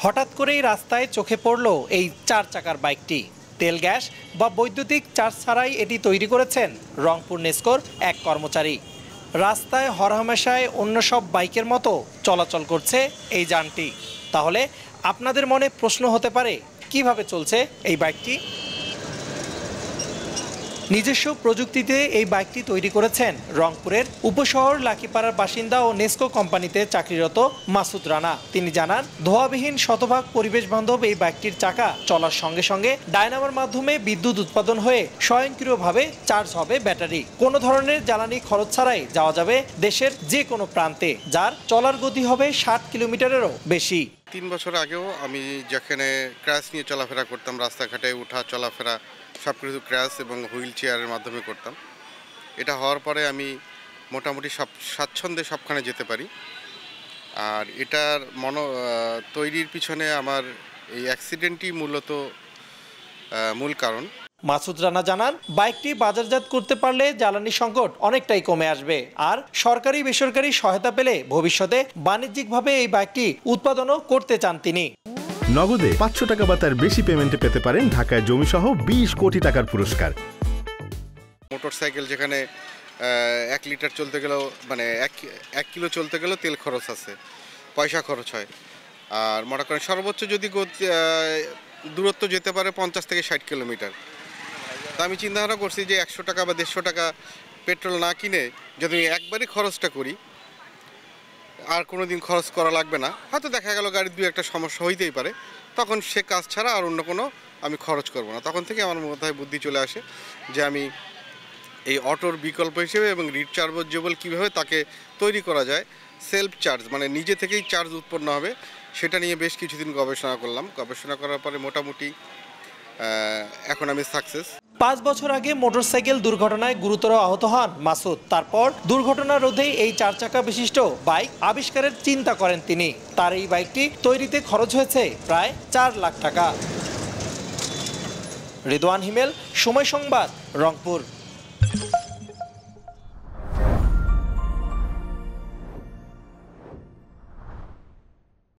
হঠাৎ করেই রাস্তায় চোখে পড়ল এই 4 চাকার বাইকটি। তেল গ্যাস বা বৈদ্যুতিক চার্জ ছাড়াই এটি তৈরি করেছেন রংপুর নেসকোর এক কর্মচারী। রাস্তায় হরহামেশায় অন্য সব বাইকের মতো চলাচল করছে এই যানটি। তাহলে আপনাদের মনে প্রশ্ন হতে পারে, কিভাবে চলছে এই বাইকটি? নিজস্ব প্রযুক্তিতে এই বাইকটি তৈরি করেছেন রংপুরের উপশহর লাকিপাড়ার বাসিন্দা ও নেসকো কোম্পানিতে চাকরিরত মাসুদ রানা। তিনি জানান, ধোঁয়াবিহীন শতভাগ পরিবেশ বান্ধব এই বাইকটির চাকা চলার সঙ্গে সঙ্গে ডায়নামোর মাধ্যমে বিদ্যুৎ উৎপাদন হয়ে স্বয়ংক্রিয়ভাবে চার্জ হবে ব্যাটারি। কোনো ধরনের জ্বালানি খরচ ছাড়াই যাওয়া যাবে দেশের যে কোনো প্রান্তে, যার চলার গতি হবে 60 কিলোমিটারেরও বেশি। 3 বছর আগেও আমি যেখানে ক্র্যাশ নিয়ে চলাফেরা করতাম, রাস্তাঘাটে উঠা চলাফেরা সব কিছু ক্র্যাশ এবং হুইল চেয়ারের মাধ্যমে করতাম। এটা হওয়ার পরে আমি মোটামুটি স্বাচ্ছন্দ্যে সবখানে যেতে পারি। আর এটার তৈরির পিছনে আমার এই অ্যাক্সিডেন্টই মূলত মূল কারণ। মাসুদ রানা জানান, বাইকটি বাজারজাত করতে পারলে জ্বালানি সংকট অনেকটাই কমে আসবে। আর সরকারি বেসরকারি সহায়তা পেলে ভবিষ্যতে বাণিজ্যিকভাবে এই বাইকটি উৎপাদনও করতে চান তিনি। নগদে 500 টাকা বা তার বেশি পেমেন্টে পেতে পারেন ঢাকায় জমিসহ 20 কোটি টাকার পুরস্কার। মোটরসাইকেল যেখানে 1 লিটার চলতে গেলেও মানে 1 কিলো চলতে গেলেও তেল খরচ আছে, পয়সা খরচ হয়। আর মনে করেন সর্বোচ্চ যদি দূরত্ব যেতে পারে 50 থেকে 60 কিলোমিটার। তা আমি চিন্তাভাবনা করছি যে 100 টাকা বা 150 টাকা পেট্রোল না কিনে যদি একবারই খরচটা করি, আর কোনো দিন খরচ করা লাগবে না। হয়তো দেখা গেল গাড়ির 2-1টা সমস্যা হইতেই পারে, তখন সে কাজ ছাড়া আর অন্য কোনো আমি খরচ করব না। তখন থেকে আমার মাথায় বুদ্ধি চলে আসে যে আমি এই অটোর বিকল্প হিসেবে এবং রিচার্জেবল কীভাবে তাকে তৈরি করা যায়, সেলফ চার্জ মানে নিজে থেকেই চার্জ উৎপন্ন হবে, সেটা নিয়ে বেশ কিছুদিন গবেষণা করলাম। গবেষণা করার পরে মোটামুটি এখন আমি সাকসেস। 5 বছর আগে মোটরসাইকেল দুর্ঘটনায় গুরুতর আহত হন মাসুদ। তারপর দুর্ঘটনা রোধেই এই 4 চাকা বিশিষ্ট বাইক আবিষ্কারের চিন্তা করেন তিনি। তার এই বাইকটি তৈরিতে খরচ হয়েছে প্রায় 4 লাখ টাকা। রিদওয়ান হিমেল, সময় সংবাদ, রংপুর।